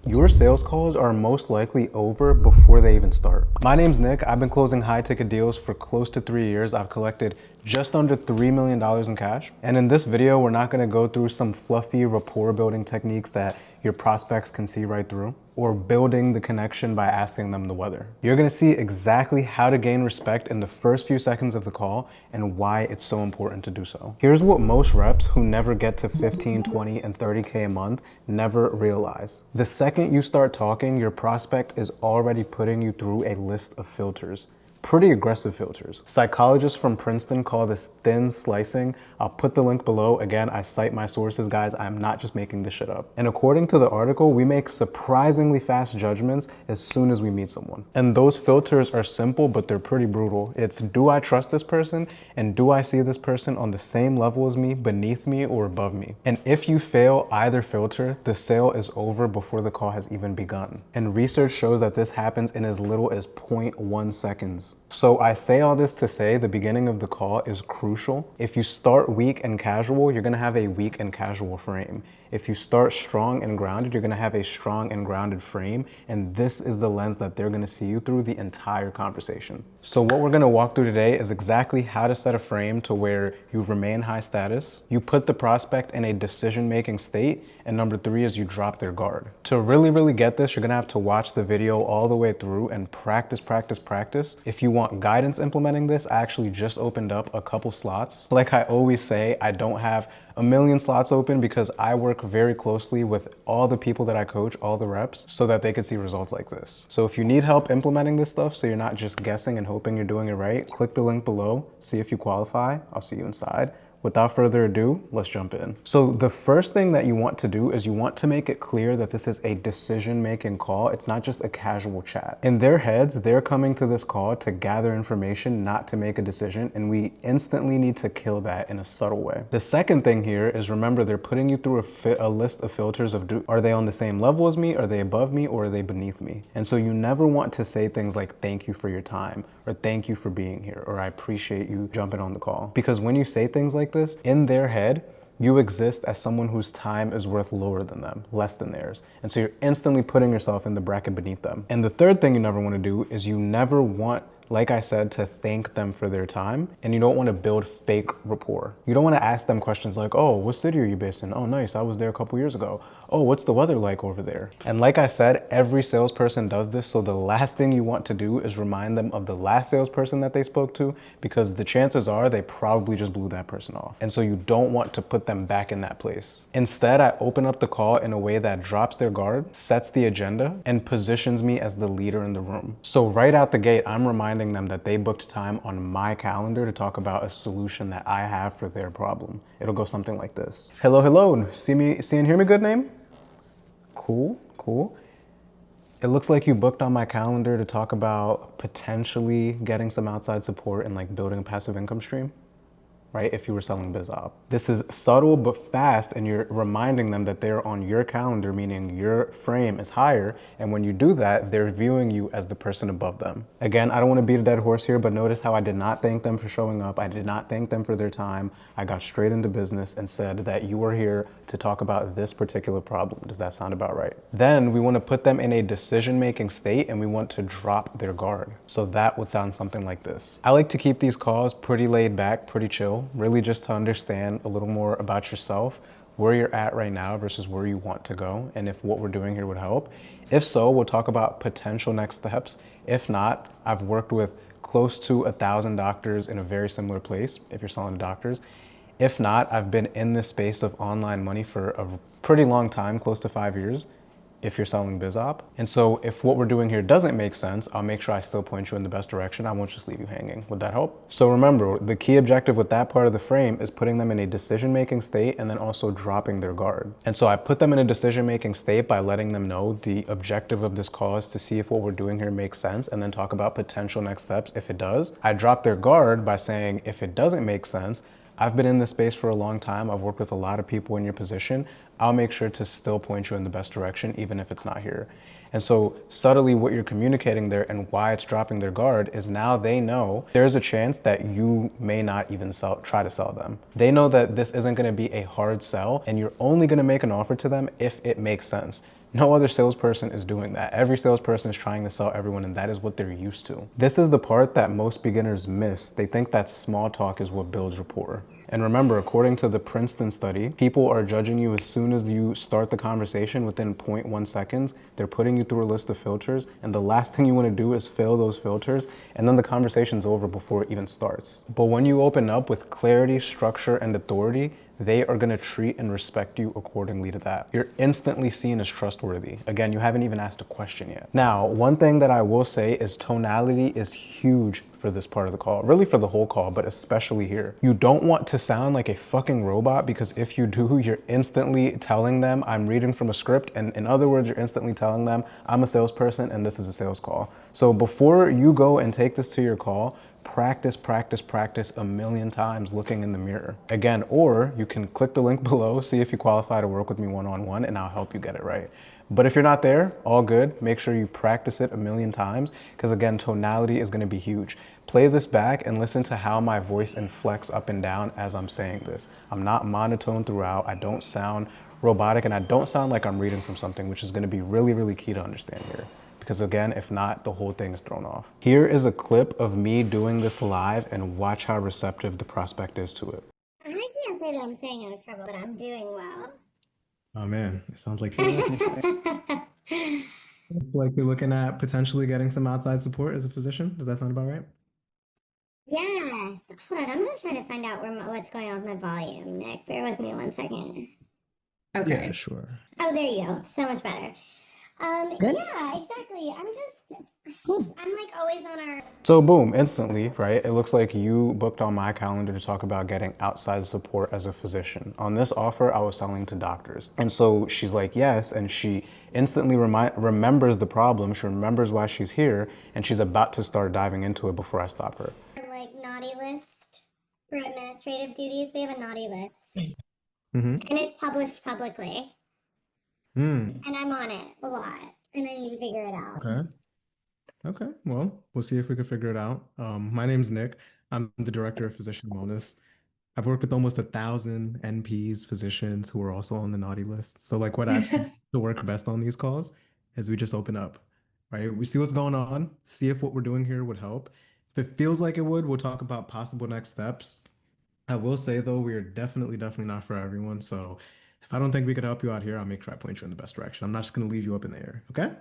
Your sales calls are most likely over before they even start. My name's Nick. I've been closing high ticket deals for close to 3 years. I've collected just under $3 million in cash. And in this video, we're not gonna go through some fluffy rapport building techniques that your prospects can see right through, or building the connection by asking them the weather. You're gonna see exactly how to gain respect in the first few seconds of the call and why it's so important to do so. Here's what most reps who never get to 15, 20, and 30K a month never realize. The second you start talking, your prospect is already putting you through a list of filters. Pretty aggressive filters. Psychologists from Princeton call this thin slicing. I'll put the link below. Again, I cite my sources, guys. I'm not just making this shit up. And according to the article, we make surprisingly fast judgments as soon as we meet someone. And those filters are simple, but they're pretty brutal. It's, do I trust this person? And do I see this person on the same level as me, beneath me, or above me? And if you fail either filter, the sale is over before the call has even begun. And research shows that this happens in as little as 0.1 seconds. So I say all this to say the beginning of the call is crucial. If you start weak and casual, you're gonna have a weak and casual frame. If you start strong and grounded, you're gonna have a strong and grounded frame. And this is the lens that they're gonna see you through the entire conversation. So what we're gonna walk through today is exactly how to set a frame to where you remain high status, you put the prospect in a decision-making state, and number 3 is you drop their guard. To really get this, you're gonna have to watch the video all the way through and practice. If you want guidance implementing this, I actually just opened up a couple slots. Like I always say, I don't have a million slots open because I work very closely with all the people that I coach, all the reps, so that they could see results like this. So if you need help implementing this stuff so you're not just guessing and hoping you're doing it right, click the link below, see if you qualify. I'll see you inside. Without further ado, let's jump in. So the first thing that you want to do is you want to make it clear that this is a decision-making call. It's not just a casual chat. In their heads, they're coming to this call to gather information, not to make a decision, and we instantly need to kill that in a subtle way. The second thing here is, remember, they're putting you through a list of filters of, are they on the same level as me, are they above me, or are they beneath me? And so you never want to say things like, thank you for your time, or thank you for being here, or I appreciate you jumping on the call. Because when you say things like this, in their head, you exist as someone whose time is worth lower than them, less than theirs. And so you're instantly putting yourself in the bracket beneath them. And the third thing you never want to do is you never want, like I said, to thank them for their time, and you don't want to build fake rapport. You don't want to ask them questions like, oh, what city are you based in? Oh, nice, I was there a couple years ago. Oh, what's the weather like over there? And like I said, every salesperson does this, so the last thing you want to do is remind them of the last salesperson that they spoke to, because the chances are they probably just blew that person off. And so you don't want to put them back in that place. Instead, I open up the call in a way that drops their guard, sets the agenda, and positions me as the leader in the room. So right out the gate, I'm reminding them that they booked time on my calendar to talk about a solution that I have for their problem. It'll go something like this. Hello, see and hear me good, name? Cool. It looks like you booked on my calendar to talk about potentially getting some outside support and like building a passive income stream, right? If you were selling BizOp. This is subtle but fast, and you're reminding them that they're on your calendar, meaning your frame is higher. And when you do that, they're viewing you as the person above them. Again, I don't want to beat a dead horse here, but notice how I did not thank them for showing up. I did not thank them for their time. I got straight into business and said that you were here to talk about this particular problem. Does that sound about right? Then we want to put them in a decision-making state, and we want to drop their guard. So that would sound something like this. I like to keep these calls pretty laid back, pretty chill, really just to understand a little more about yourself, where you're at right now versus where you want to go, and if what we're doing here would help. If so, we'll talk about potential next steps. If not, I've worked with close to 1,000 doctors in a very similar place, if you're selling to doctors. If not, I've been in this space of online money for a pretty long time, close to 5 years, if you're selling BizOp. And so if what we're doing here doesn't make sense, I'll make sure I still point you in the best direction. I won't just leave you hanging. Would that help? So remember, the key objective with that part of the frame is putting them in a decision-making state and then also dropping their guard. And so I put them in a decision-making state by letting them know the objective of this call is to see if what we're doing here makes sense and then talk about potential next steps if it does. I drop their guard by saying, if it doesn't make sense, I've been in this space for a long time. I've worked with a lot of people in your position. I'll make sure to still point you in the best direction, even if it's not here. And so subtly what you're communicating there and why it's dropping their guard is now they know there's a chance that you may not even try to sell them. They know that this isn't gonna be a hard sell and you're only gonna make an offer to them if it makes sense. No other salesperson is doing that. Every salesperson is trying to sell everyone, and that is what they're used to. This is the part that most beginners miss. They think that small talk is what builds rapport. And remember, according to the Princeton study, people are judging you as soon as you start the conversation within 0.1 seconds. They're putting you through a list of filters, and the last thing you want to do is fail those filters, and then the conversation's over before it even starts. But when you open up with clarity, structure, and authority, they are gonna treat and respect you accordingly to that. You're instantly seen as trustworthy. Again, you haven't even asked a question yet. Now, one thing that I will say is tonality is huge for this part of the call, really for the whole call, but especially here. You don't want to sound like a fucking robot, because if you do, you're instantly telling them I'm reading from a script, and in other words, you're instantly telling them I'm a salesperson and this is a sales call. So before you go and take this to your call, practice, practice, practice a million times looking in the mirror. Again, or you can click the link below, see if you qualify to work with me one-on-one, and I'll help you get it right. But if you're not there, all good. Make sure you practice it a million times, because again, tonality is gonna be huge. Play this back and listen to how my voice inflects up and down as I'm saying this. I'm not monotone throughout. I don't sound robotic, and I don't sound like I'm reading from something, which is gonna be really, really key to understand here. Because again, if not, the whole thing is thrown off. Here is a clip of me doing this live, and watch how receptive the prospect is to it. I can't say that I'm staying out of trouble, but I'm doing well. Oh man, it sounds like you're like you're looking at potentially getting some outside support as a physician. Does that sound about right? Yes. Hold on, I'm gonna try to find out what's going on with my volume, Nick. Bear with me 1 second. Okay. Yeah, sure. Oh, there you go. So much better. Good. Yeah, exactly. I'm like always on our. So boom, instantly, right? It looks like you booked on my calendar to talk about getting outside support as a physician. On this offer, I was selling to doctors. And so she's like, yes, and she instantly remembers the problem. She remembers why she's here, and she's about to start diving into it before I stop her. Like naughty list for administrative duties. We have a naughty list, Mm-hmm. and it's published publicly. Mm. And I'm on it a lot, and I need to figure it out. Okay. Okay. Well, we'll see if we can figure it out. My name's Nick. I'm the director of physician wellness. I've worked with almost 1,000 NPs, physicians who are also on the naughty list. So like what I've seen to work best on these calls is we just open up, right? We see what's going on, see if what we're doing here would help. If it feels like it would, we'll talk about possible next steps. I will say though, we are definitely not for everyone. So if I don't think we could help you out here, I'll make sure I point you in the best direction. I'm not just gonna leave you up in the air, okay?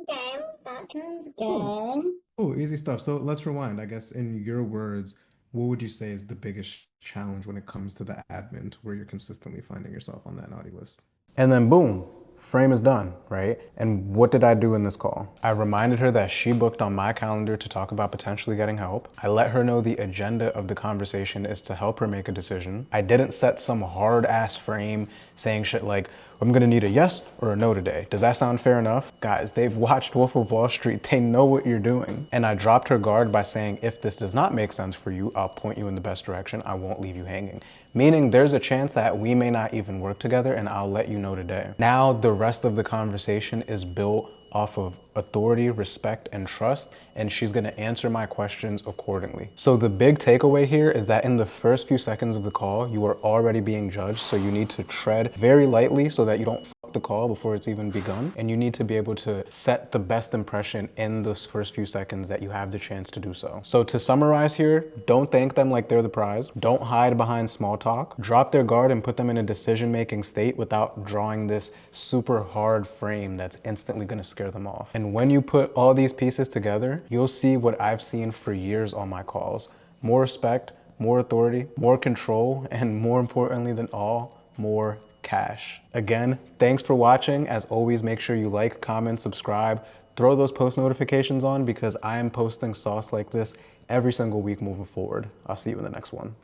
Okay, that sounds Cool. good. Oh, easy stuff. So let's rewind. I guess in your words, what would you say is the biggest challenge when it comes to the admin to where you're consistently finding yourself on that naughty list? And then boom, frame is done, right? And what did I do in this call? I reminded her that she booked on my calendar to talk about potentially getting help. I let her know the agenda of the conversation is to help her make a decision. I didn't set some hard ass frame saying shit like, I'm gonna need a yes or a no today. Does that sound fair enough? Guys, they've watched Wolf of Wall Street. They know what you're doing. And I dropped her guard by saying, if this does not make sense for you, I'll point you in the best direction. I won't leave you hanging. Meaning there's a chance that we may not even work together, and I'll let you know today. Now the rest of the conversation is built off of authority, respect, and trust, and she's gonna answer my questions accordingly. So the big takeaway here is that in the first few seconds of the call, you are already being judged, so you need to tread very lightly so that you don't fuck the call before it's even begun, and you need to be able to set the best impression in those first few seconds that you have the chance to do so. So to summarize here, don't thank them like they're the prize. Don't hide behind small talk. Drop their guard and put them in a decision-making state without drawing this super hard frame that's instantly gonna scare them off. And when you put all these pieces together, you'll see what I've seen for years on my calls. More respect, more authority, more control, and more importantly than all, more cash. Again, thanks for watching. As always, make sure you like, comment, subscribe, throw those post notifications on, because I am posting sauce like this every single week moving forward. I'll see you in the next one.